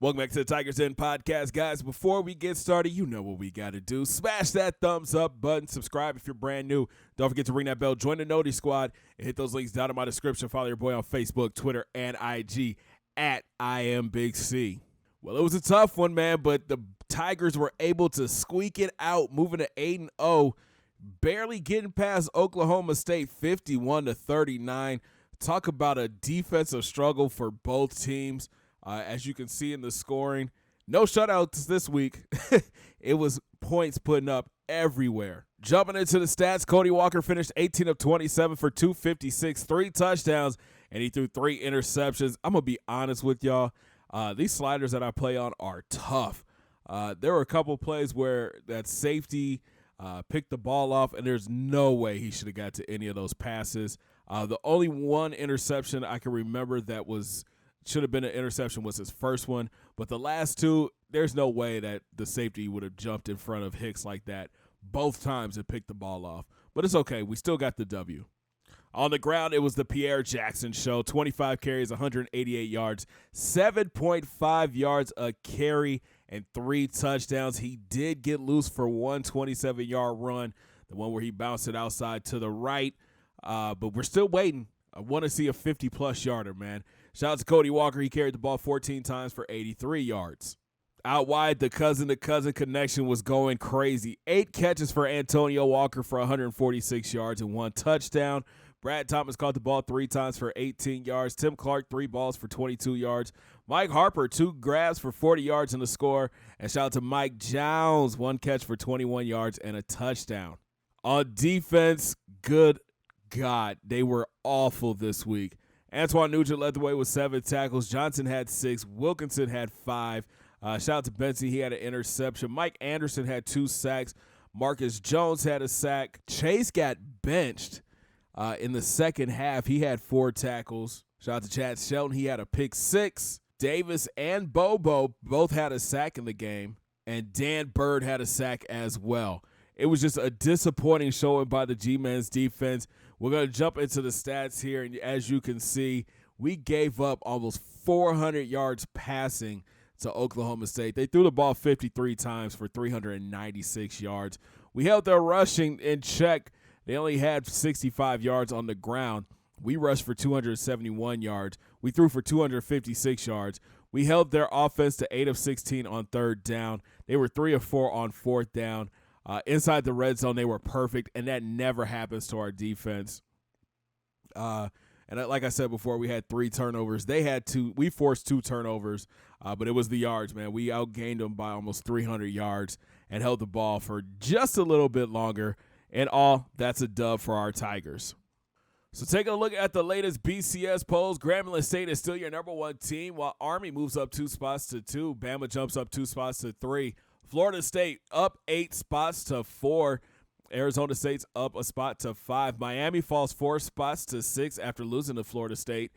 Welcome back to the Tigers Den podcast, guys. Before we get started, you know what we got to do. Smash that thumbs up button. Subscribe if you're brand new. Don't forget to ring that bell. Join the Noti Squad and hit those links down in my description. Follow your boy on Facebook, Twitter, and IG at IamBigC. Well, it was a tough one, man, but the Tigers were able to squeak it out, moving to 8-0, barely getting past Oklahoma State 51-39. Talk about a defensive struggle for both teams. As you can see in the scoring, no shutouts this week. It was points putting up everywhere. Jumping into the stats, Cody Walker finished 18 of 27 for 256, 3 touchdowns, and he threw 3 interceptions. I'm going to be honest with y'all. These sliders that I play on are tough. There were a couple plays where that safety picked the ball off, and there's no way he should have got to any of those passes. The only one interception I can remember that should have been an interception was his first one, but the last 2, there's no way that the safety would have jumped in front of Hicks like that both times and picked the ball off. But it's okay. We still got the W. On the ground, it was the Pierre Jackson show. 25 carries, 188 yards, 7.5 yards a carry, and 3 touchdowns. He did get loose for one 27-yard run, the one where he bounced it outside to the right, but we're still waiting. I want to see a 50-plus yarder, man. Shout out to Cody Walker. He carried the ball 14 times for 83 yards. Out wide, the cousin-to-cousin connection was going crazy. 8 catches for Antonio Walker for 146 yards and 1 touchdown. Brad Thomas caught the ball 3 times for 18 yards. Tim Clark, 3 balls for 22 yards. Mike Harper, 2 grabs for 40 yards in the score. And shout out to Mike Jones, 1 catch for 21 yards and a touchdown. On defense, good God, they were awful this week. Antoine Nugent led the way with 7 tackles. Johnson had 6. Wilkinson had 5. Shout out to Benson. He had an interception. Mike Anderson had 2 sacks. Marcus Jones had a sack. Chase got benched in the second half. He had 4 tackles. Shout out to Chad Shelton. He had a pick 6. Davis and Bobo both had a sack in the game. And Dan Bird had a sack as well. It was just a disappointing showing by the G-Men's defense. We're going to jump into the stats here, and as you can see, we gave up almost 400 yards passing to Oklahoma State. They threw the ball 53 times for 396 yards. We held their rushing in check. They only had 65 yards on the ground. We rushed for 271 yards. We threw for 256 yards. We held their offense to 8 of 16 on 3rd down. They were 3 of 4 on 4th down. Inside the red zone, they were perfect, and that never happens to our defense. And like I said before, we had 3 turnovers. They had 2. We forced 2 turnovers, but it was the yards, man. We outgained them by almost 300 yards and held the ball for just a little bit longer. In all, that's a dub for our Tigers. So taking a look at the latest BCS polls, Grambling State is still your number 1 team, while Army moves up 2 spots to 2. Bama jumps up 2 spots to 3. Florida State up 8 spots to 4. Arizona State's up a spot to 5. Miami falls 4 spots to 6 after losing to Florida State.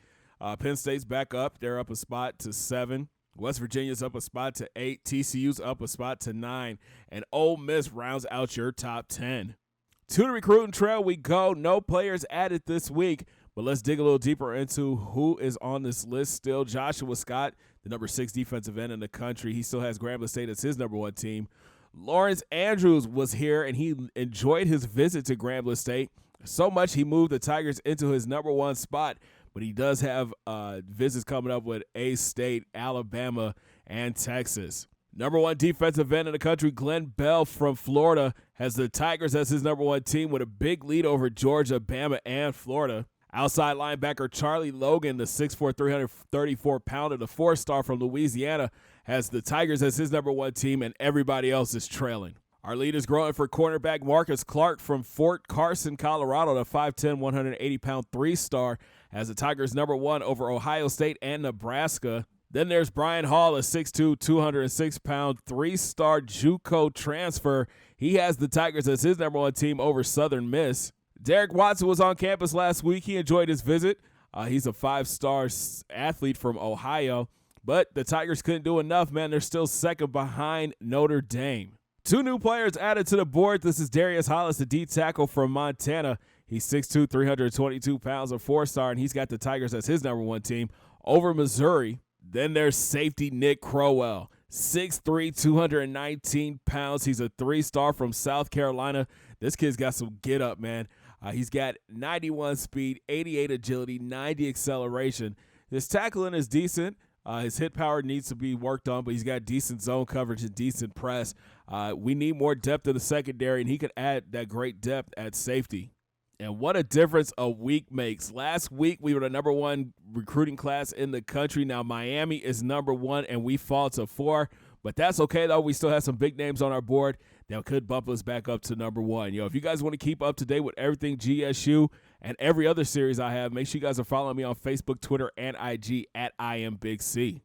Penn State's back up. They're up a spot to 7. West Virginia's up a spot to 8. TCU's up a spot to 9. And Ole Miss rounds out your top 10. To the recruiting trail we go. No players added this week, but let's dig a little deeper into who is on this list still. Joshua Scott, the number 6 defensive end in the country. He still has Grambling State as his number 1 team. Lawrence Andrews was here, and he enjoyed his visit to Grambling State so much he moved the Tigers into his number 1 spot, but he does have visits coming up with A-State, Alabama, and Texas. Number 1 defensive end in the country, Glenn Bell from Florida, has the Tigers as his number 1 team with a big lead over Georgia, Bama, and Florida. Outside linebacker Charlie Logan, the 6'4", 334-pounder, the 4-star from Louisiana, has the Tigers as his number 1 team, and everybody else is trailing. Our lead is growing for cornerback Marcus Clark from Fort Carson, Colorado, the 5'10", 180-pound 3-star, has the Tigers number 1 over Ohio State and Nebraska. Then there's Brian Hall, a 6'2", 206-pound 3-star JUCO transfer. He has the Tigers as his number 1 team over Southern Miss. Derek Watson was on campus last week. He enjoyed his visit. He's a 5-star athlete from Ohio. But the Tigers couldn't do enough, man. They're still second behind Notre Dame. 2 new players added to the board. This is Darius Hollis, the D tackle from Montana. He's 6'2", 322 pounds, a 4-star, and he's got the Tigers as his number 1 team over Missouri. Then there's safety Nick Crowell, 6'3", 219 pounds. He's a 3-star from South Carolina. This kid's got some get up, man. He's got 91 speed, 88 agility, 90 acceleration. His tackling is decent. His hit power needs to be worked on, but he's got decent zone coverage and decent press. We need more depth in the secondary, and he could add that great depth at safety. And what a difference a week makes. Last week, we were the number 1 recruiting class in the country. Now Miami is number 1, and we fall to 4. But that's okay, though. We still have some big names on our board that could bump us back up to number 1. If you guys want to keep up to date with everything GSU and every other series I have, make sure you guys are following me on Facebook, Twitter, and IG at IamBigC.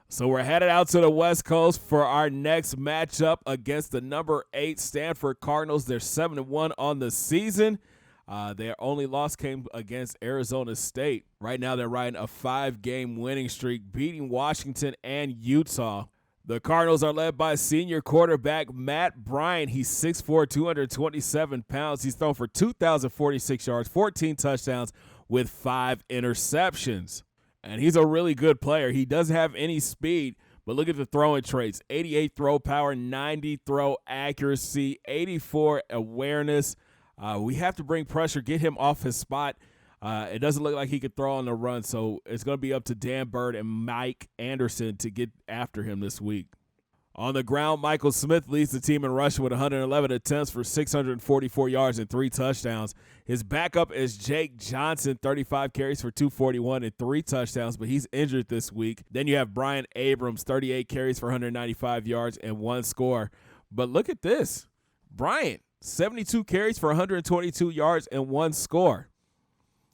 So we're headed out to the West Coast for our next matchup against the number 8 Stanford Cardinals. They're 7-1 on the season. Their only loss came against Arizona State. Right now they're riding a 5-game winning streak, beating Washington and Utah. The Cardinals are led by senior quarterback Matt Bryant. He's 6'4", 227 pounds. He's thrown for 2,046 yards, 14 touchdowns with 5 interceptions. And he's a really good player. He doesn't have any speed, but look at the throwing traits. 88 throw power, 90 throw accuracy, 84 awareness. We have to bring pressure, get him off his spot. It doesn't look like he could throw on the run, so it's going to be up to Dan Bird and Mike Anderson to get after him this week. On the ground, Michael Smith leads the team in rushing with 111 attempts for 644 yards and 3 touchdowns. His backup is Jake Johnson, 35 carries for 241 and 3 touchdowns, but he's injured this week. Then you have Brian Abrams, 38 carries for 195 yards and 1 score. But look at this. Bryant, 72 carries for 122 yards and 1 score.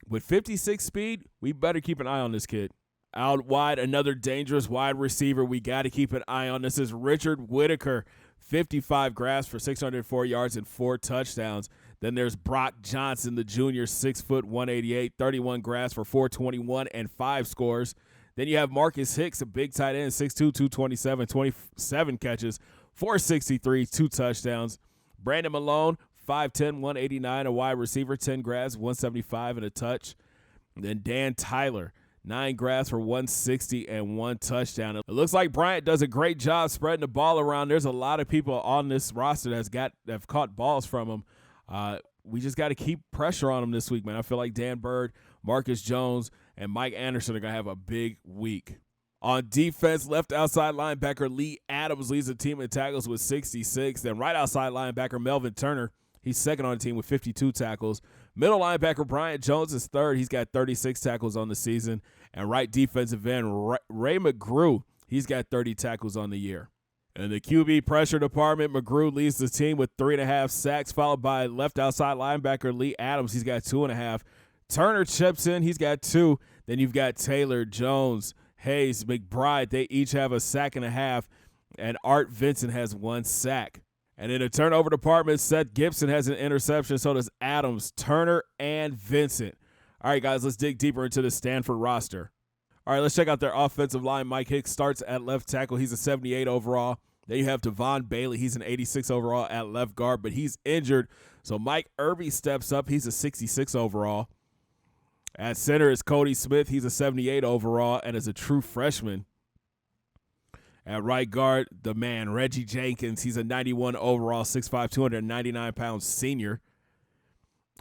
With 56 speed, we better keep an eye on this kid. Out wide, another dangerous wide receiver we got to keep an eye on. This is Richard Whitaker, 55 grabs for 604 yards and 4 touchdowns. Then there's Brock Johnson, the junior, 6 foot 188, 31 grabs for 421 and 5 scores. Then you have Marcus Hicks, a big tight end, 6'2", 227, 27 catches, 463, 2 touchdowns. Brandon Malone, 5'10", 189, a wide receiver, 10 grabs, 175 and a touch. And then Dan Tyler, 9 grabs for 160 and 1 touchdown. It looks like Bryant does a great job spreading the ball around. There's a lot of people on this roster that have caught balls from him. We just got to keep pressure on him this week, man. I feel like Dan Bird, Marcus Jones, and Mike Anderson are going to have a big week. On defense, left outside linebacker Lee Adams leads the team in tackles with 66. Then right outside linebacker Melvin Turner, he's second on the team with 52 tackles. Middle linebacker Bryant Jones is third. He's got 36 tackles on the season. And right defensive end Ray McGrew, he's got 30 tackles on the year. In the QB pressure department, McGrew leads the team with 3.5 sacks, followed by left outside linebacker Lee Adams. He's got 2.5. Turner chips in. He's got 2. Then you've got Taylor, Jones, Hayes, McBride. They each have a sack and a half. And Art Vincent has 1 sack. And in the turnover department, Seth Gibson has an interception. So does Adams, Turner, and Vincent. All right, guys, let's dig deeper into the Stanford roster. All right, let's check out their offensive line. Mike Hicks starts at left tackle. He's a 78 overall. Then you have Devon Bailey. He's an 86 overall at left guard, but he's injured. So Mike Irby steps up. He's a 66 overall. At center is Cody Smith. He's a 78 overall and is a true freshman. At right guard, the man, Reggie Jenkins. He's a 91 overall, 6'5", 299 pounds senior.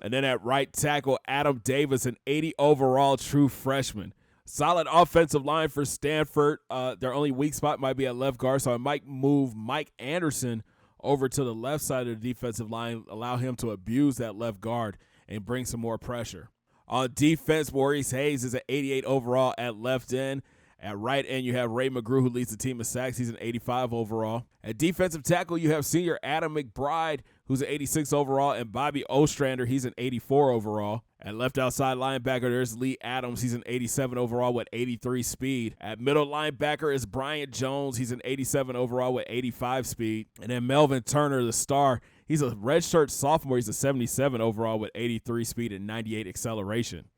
And then at right tackle, Adam Davis, an 80 overall true freshman. Solid offensive line for Stanford. Their only weak spot might be at left guard, so I might move Mike Anderson over to the left side of the defensive line, allow him to abuse that left guard and bring some more pressure. On defense, Maurice Hayes is an 88 overall at left end. At right end, you have Ray McGrew, who leads the team in sacks. He's an 85 overall. At defensive tackle, you have senior Adam McBride, who's an 86 overall, and Bobby Ostrander, he's an 84 overall. At left outside linebacker, there's Lee Adams. He's an 87 overall with 83 speed. At middle linebacker is Bryant Jones. He's an 87 overall with 85 speed. And then Melvin Turner, the star, he's a redshirt sophomore. He's a 77 overall with 83 speed and 98 acceleration.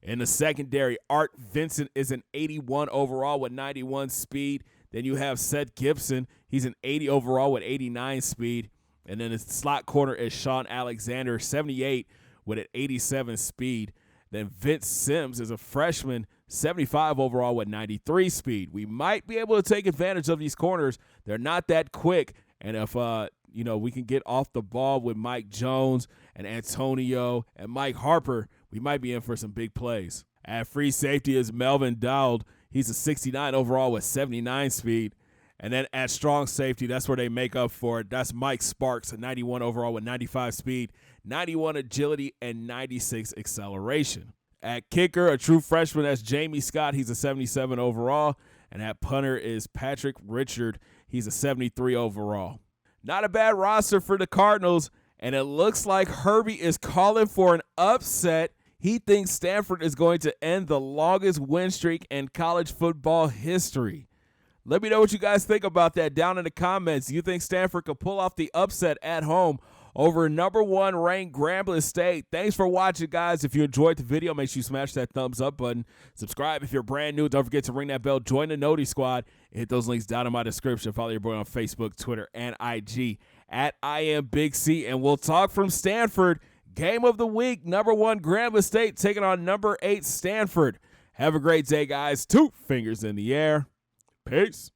In the secondary, Art Vincent is an 81 overall with 91 speed. Then you have Seth Gibson. He's an 80 overall with 89 speed. And then the slot corner is Sean Alexander, 78 with an 87 speed. Then Vince Sims is a freshman, 75 overall with 93 speed. We might be able to take advantage of these corners. They're not that quick. And if, we can get off the ball with Mike Jones and Antonio and Mike Harper, we might be in for some big plays. At free safety is Melvin Dowd. He's a 69 overall with 79 speed. And then at strong safety, that's where they make up for it. That's Mike Sparks, a 91 overall with 95 speed, 91 agility, and 96 acceleration. At kicker, a true freshman, that's Jamie Scott. He's a 77 overall. And at punter is Patrick Richard. He's a 73 overall. Not a bad roster for the Cardinals. And it looks like Herbie is calling for an upset. He thinks Stanford is going to end the longest win streak in college football history. Let me know what you guys think about that down in the comments. Do you think Stanford could pull off the upset at home over number 1 ranked Grambling State? Thanks for watching, guys. If you enjoyed the video, make sure you smash that thumbs up button. Subscribe if you're brand new. Don't forget to ring that bell. Join the Noti Squad. Hit those links down in my description. Follow your boy on Facebook, Twitter, and IG at IamBigC. And we'll talk from Stanford. Game of the week, number 1 Grambling State taking on number 8 Stanford. Have a great day, guys. 2 fingers in the air. Peace.